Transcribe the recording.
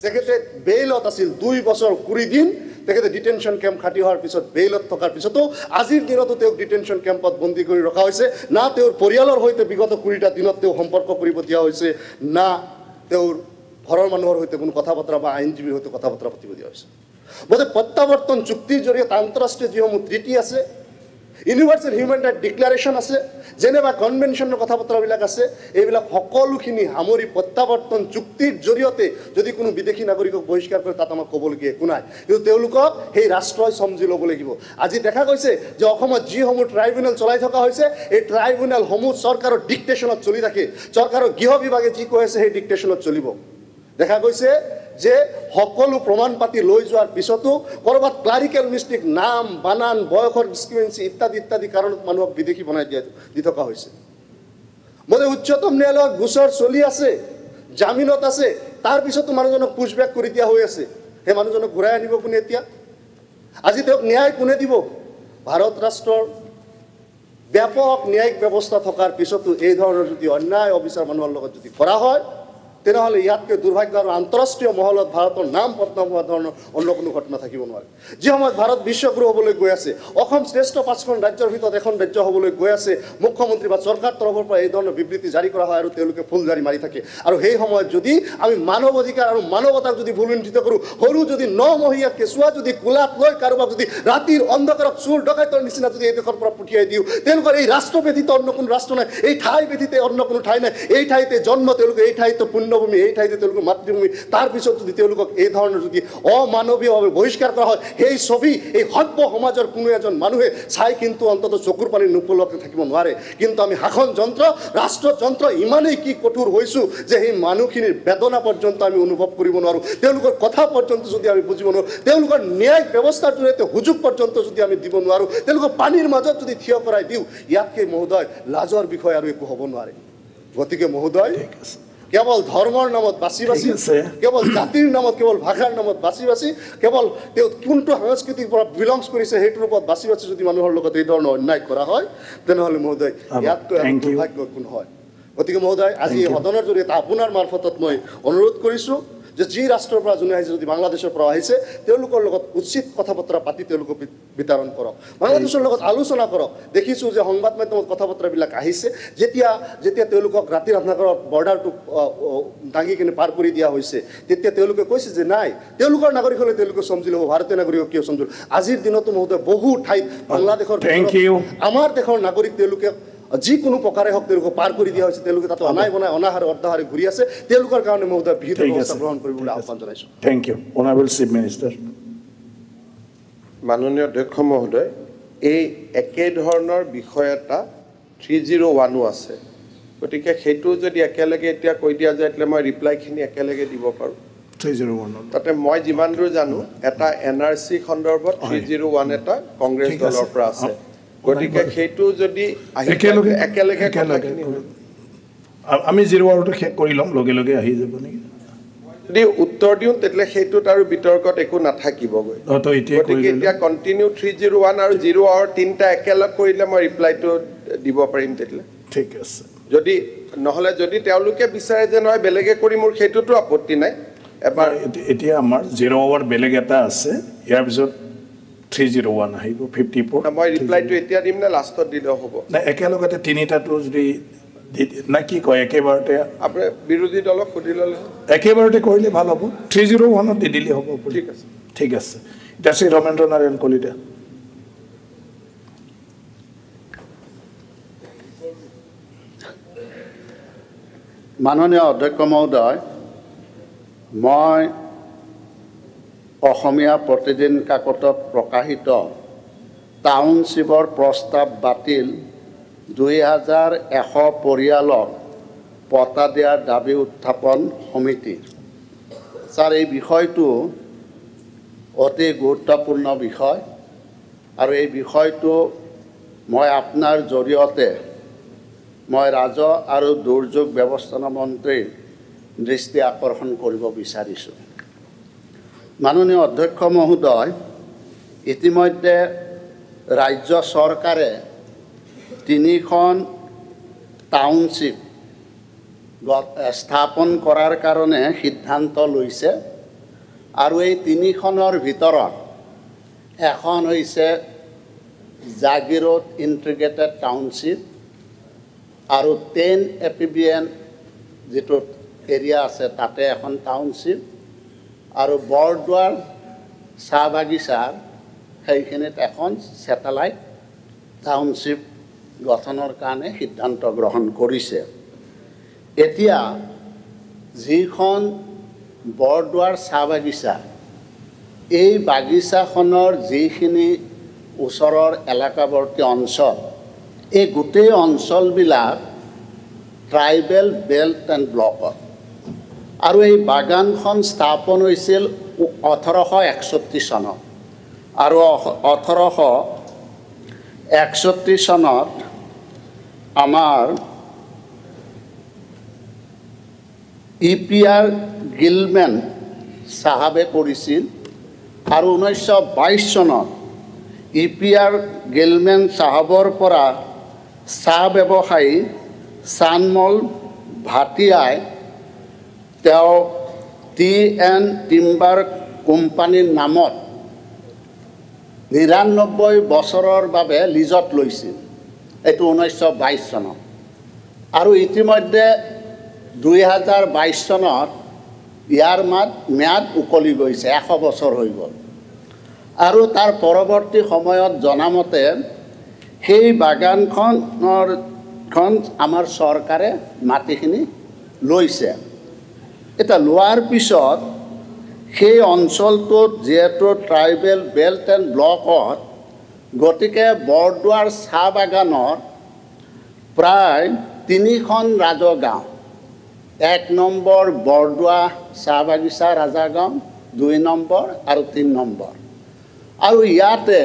তেখেতে বেইলত আছিল 2 বছৰ 20 দিন তেখেতে ডিটেনশন ক্যাম্প খাটি হোৱাৰ পিছত বেইলত থকাৰ পিছতো আজিৰ দিনতো তেওঁক ডিটেনশন ক্যাম্পত বন্দী কৰি ৰখা হৈছে না তেওঁৰ পৰিয়ালৰ সৈতে বিগত 20টা দিনত তেওঁ সম্পৰ্ক কৰিব দিয়া হৈছে না তেওঁৰ ঘৰৰ মানুহৰ সৈতে কোনো কথা বতৰা বা আইনজীৱীৰ সৈতে কথা বতৰা পাতিব দিয়া হৈছে বোধহয় প্ৰত্যাৱৰ্তন চুক্তিৰ জৰিয়তে আন্তঃৰাষ্ট্ৰীয় যিসমূহ ট্ৰিটি আছে ইউনিভাৰ্সেল হিউম্যান ৰাইট ডিক্লাৰেশ্যন আছে জেনেভা কনভেনশ্যনৰ কথা বতৰাবিলাক আছে এইবিলাক সকলোখিনি সামৰি প্ৰত্যাৱৰ্তন চুক্তিৰ জৰিয়তে যদি কোনো বিদেশী নাগৰিকক বহিষ্কাৰ কৰে তাত আমাক ক'বলগীয়া একো নাই কিন্তু তেওঁলোকক সেই ৰাষ্ট্ৰই সমজি ল'ব লাগিব আজি দেখা গৈছে যে অসমত যিসমূহ ট্ৰাইব্যুনেল চলাই থকা হৈছে এই ট্ৰাইব্যুনেলসমূহ চৰকাৰৰ ডিক্টেশ্যনত চলি থাকে চৰকাৰৰ গৃহ বিভাগে যি কৈ আছে সেই ডিক্টেশ্যনত চলিব দেখা গৈছে যে সকলো প্ৰমাণ পাতি লৈ যোৱাৰ পিছতো কৰবাত ক্লাৰিকেল মিষ্টেক নাম বানান বয়সৰ ডিসক্ৰিপেন্সি ইত্যাদি ইত্যাদি কাৰণত মানুহক বিদেশী বনাই দি থকা হৈছে মানে উচ্চতম ন্যায়ালয়ৰ গোচৰ চলি আছে জামিনত আছে তাৰ পিছতো মানুহজনক পুশব্যাক কৰি দিয়া হৈ আছে হে মানুহজনক ঘূৰাই আনিব কোনে এতিয়া আজি তেওঁক ন্যায় কোনে দিব ভাৰত ৰাষ্ট্ৰৰ ব্যাপক ন্যায়িক ব্যৱস্থা থকাৰ পিছতো এই ধৰণৰ যদি অন্যায় অবিচাৰ মানুহৰ লগত যদি কৰা হয় তেনেহলে ইয়াতকৈ দুৰ্ভাগ্য আৰু আন্তঃৰাষ্ট্ৰীয় মহলত ভাৰতৰ নাম পদ্মাম হোৱা ধৰণৰ অন্য কোনো ঘটনা থাকিব নোৱাৰে যি সময়ত ভাৰত বিশ্বগুৰু হ'বলৈ গৈ আছে অসম শ্ৰেষ্ঠ 5খন ৰাজ্যৰ ভিতৰত এখন ৰাজ্য হ'বলৈ গৈ আছে মুখ্যমন্ত্ৰী বা চৰকাৰ তৰফৰ পৰা এই ধৰণৰ বিবৃতি জাৰি কৰা হয় আৰু তেওঁলোকে ফুলজাৰি মাৰি থাকে আৰু সেই সময়ত যদি আমি মানৱ অধিকাৰ আৰু মানৱতাক যদি ভুলুণ্ঠিত কৰোঁ সৰু যদি 9 মহীয়া কেঁচুৱা যদি কোলাত লৈ কাৰোবাক যদি ৰাতিৰ অন্ধকাৰত চোৰ ডকাইতৰ নিচিনা যদি এই দেশৰ পৰা পঠিয়াই দিওঁ তেওঁলোকৰ এই ৰাষ্ট্ৰ ব্যতীত অন্য কোনো ৰাষ্ট্ৰ নাই এই ঠাই ব্যতীত অন্য কোনো ঠাই নাই এই ঠাইতে জন্ম তেওঁলোকে এই ঠাইতে পুণ্যভূমি এই ঠাইতে তেওঁলোকৰ মাতৃভূমি তাৰ পিছত যদি তেওঁলোকক এই ধৰণৰ যদি অমানৱীয়ভাৱে বহিষ্কাৰ কৰা হয় সেই ছবি এই সভ্য সমাজৰ কোনো এজন মানুহে চাই কিন্তু অন্তত চকুৰ পানী নোপোৱাকৈ থাকিব নোৱাৰে কিন্তু আমি শাসন যন্ত্ৰ ৰাষ্ট্ৰযন্ত্ৰ ইমানেই কি কঠোৰ হৈছোঁ যে সেই মানুহখিনিৰ বেদনা পৰ্যন্ত আমি অনুভৱ কৰিব নোৱাৰোঁ তেওঁলোকৰ কথা পৰ্যন্ত যদি আমি বুজিব নোৱাৰোঁ তেওঁলোকৰ ন্যায়িক ব্যৱস্থাৰ জৰিয়তে সুযোগ পৰ্যন্ত যদি আমি দিব নোৱাৰোঁ তেওঁলোকক পানীৰ মাজত যদি থিয় কৰাই দিওঁ ইয়াতকৈ মহোদয় লাজৰ বিষয় আৰু একো হ'ব নোৱাৰে গতিকে মহোদয় কেৱল ধৰ্মৰ নামত বাছি বাছি কেৱল জাতিৰ নামত কেৱল ভাষাৰ নামত বাছি বাছি কেৱল তেওঁ কোনটো সাংস্কৃতিক পৰা বিলংছ কৰিছে সেইটোৰ ওপৰত বাছি বাছি যদি মানুহৰ লগত এই ধৰণৰ অন্যায় কৰা হয় তেনেহ'লে মহোদয় ইয়াতকৈ দুৰ্ভাগ্য কোন হয় গতিকে মহোদয় আজি এই সদনৰ জৰিয়তে আপোনাৰ মাৰফতত মই অনুৰোধ কৰিছোঁ যে যি ৰাষ্ট্ৰৰ পৰা যোনে আহিছে যদি বাংলাদেশৰ পৰা আহিছে তেওঁলোকৰ লগত উচিত কথা বতৰা পাতি তেওঁলোকক বিতৰণ কৰক বাংলাদেশৰ লগত আলোচনা কৰক দেখিছোঁ যে সংবাদ মাধ্যমত কথা বতৰাবিলাক আহিছে যেতিয়া তেওঁলোকক ৰাতিৰ আন্ধাৰত বৰ্ডাৰটো দাঙি কিনে পাৰ কৰি দিয়া হৈছে তেতিয়া তেওঁলোকে কৈছে যে নাই তেওঁলোকৰ নাগৰিক হ'লে তেওঁলোকে সমজি ল'ব ভাৰতীয় নাগৰিকক কিয় সমজিব আজিৰ দিনতো মহোদয় বহু ঠাইত বাংলাদেশৰ আমাৰ দেশৰ নাগৰিক তেওঁলোকে যিকোনো প্ৰকাৰে হওক তেওঁলোকক পাৰ কৰি দিয়া হৈছে তেওঁলোকে তাতে অনাই বনাই অনাহাৰে অৰ্ধাহাৰে ঘূৰি আছে তেওঁলোকৰ কাৰণে মহোদয় বিহিত ব্যৱস্থা গ্ৰহণ কৰিবলৈ আহ্বান জনাইছোঁ thank you honourable chief minister মাননীয় অধ্যক্ষ মহোদয় এই একে ধৰণৰ বিষয় এটা 301 আছে গতিকে সেইটো যদি একেলগে এতিয়া কৈ দিয়া যায় তেতিয়া মই ৰিপ্লাইখিনি একেলগে দিব পাৰোঁ 301 তাতে মই যিমান দূৰ জানো এটা NRC সন্দৰ্ভত 301 এটা কংগ্ৰেছ দলৰ পৰা আছে গতিকে সেইটো যদি একেলগে আমি 01টো শেষ কৰি ল'ম লগে লগে আহি যাব নেকি যদি উত্তৰ দিওঁ তেতিয়াহ'লে সেইটোত আৰু বিতৰ্কত একো নাথাকিবগৈ গতিকে এতিয়া কণ্টিনিউ 301 আৰু 0 আৰু 3টা একেলগ কৰিলে মই ৰিপ্লাইটো দিব পাৰিম তেতিয়াহ'লে ঠিক আছে যদি নহ'লে যদি তেওঁলোকে বিচাৰে যে নহয় বেলেগে কৰি মোৰ সেইটোতো আপত্তি নাই এবাৰ এতিয়া আমাৰ 0 আৱাৰ বেলেগ এটা আছে ইয়াৰ পিছত 301 আহিব 54 মই ৰিপ্লাইটো এতিয়া দিম নে লাষ্টত দিলেও হ'ব না একেলগতে তিনিটাটো যদি না কি কয় একেবাৰতে আপুনি বিৰোধী দলক সুধি ল'লে একেবাৰতে কৰিলে ভাল হ'ব 301 দি দিলে হ'ব ঠিক আছে ঠিক আছে এতিয়া শ্ৰী ৰমেন্দ্ৰ নাৰায়ণ কলিতা মাননীয় অধ্যক্ষ মহোদয় মই অসমীয়া প্ৰতিদিন কাকতত প্ৰকাশিত টাউনশ্বিপৰ প্ৰস্তাৱ বাতিল 2100 পৰিয়ালক পটা দিয়াৰ দাবী উত্থাপন সমিতি ছাৰ এই বিষয়টো অতি গুৰুত্বপূৰ্ণ বিষয় আৰু এই বিষয়টো মই আপোনাৰ জৰিয়তে মই ৰাজহ আৰু দুৰ্যোগ ব্যৱস্থাপনা মন্ত্ৰীৰ দৃষ্টি আকৰ্ষণ কৰিব বিচাৰিছোঁ মাননীয় অধ্যক্ষ মহোদয় ইতিমধ্যে ৰাজ্য চৰকাৰে 3খন টাউনশ্বিপ স্থাপন কৰাৰ কাৰণে সিদ্ধান্ত লৈছে আৰু এই তিনিখনৰ ভিতৰত এখন হৈছে জাগিৰোড ইণ্টিগ্ৰেটেড টাউনশ্বিপ আৰু 10 APBN যিটো এৰিয়া আছে তাতে এখন টাউনশ্বিপ আৰু বৰদোৱাৰ চাহ বাগিচাৰ সেইখিনিত এখন ছেটেলাইট টাউনশ্বিপ গঠনৰ কাৰণে সিদ্ধান্ত গ্ৰহণ কৰিছে। এতিয়া যিখন বৰদোৱাৰ চাহ বাগিচা এই বাগিচাখনৰ যিখিনি ওচৰৰ এলেকাৱৰ্তী অঞ্চল এই গোটেই অঞ্চলবিলাক ট্ৰাইবেল বেল্ট এণ্ড ব্লকত আৰু এই বাগানখন স্থাপন হৈছিল 1861 চনত আৰু 1861 চনত আমাৰ EPR গিলমেন চাহাবে কৰিছিল আৰু 1922 চনত EPR গিলমেন চাহাবৰ পৰা চাহ ব্যৱসায়ী চানমল ভাটিয়াই তেওঁ TN টিম্বাৰ কোম্পানীৰ নামত 99 বছৰৰ বাবে লিজত লৈছিল। এইটো 1922 চনত আৰু ইতিমধ্যে 2022 চনত ইয়াৰ ম্যাদ উকলি গৈছে, 100 বছৰ হৈ গ'ল। আৰু তাৰ পৰৱৰ্তী সময়ত জনামতে সেই বাগানখনৰ আমাৰ চৰকাৰে মাটিখিনি লৈছে। এটা লোৱাৰ পিছত সেই অঞ্চলটোত যিহেতু ট্ৰাইবেল বেল্ট এণ্ড ব্লকত গতিকে বৰদোৱাৰ চাহ বাগানৰ প্ৰায় 3খন ৰাজগাঁও, 1 নম্বৰ বৰদোৱা চাহ বাগিচা ৰাজাগাঁও, 2 নম্বৰ আৰু 3 নম্বৰ আৰু ইয়াতে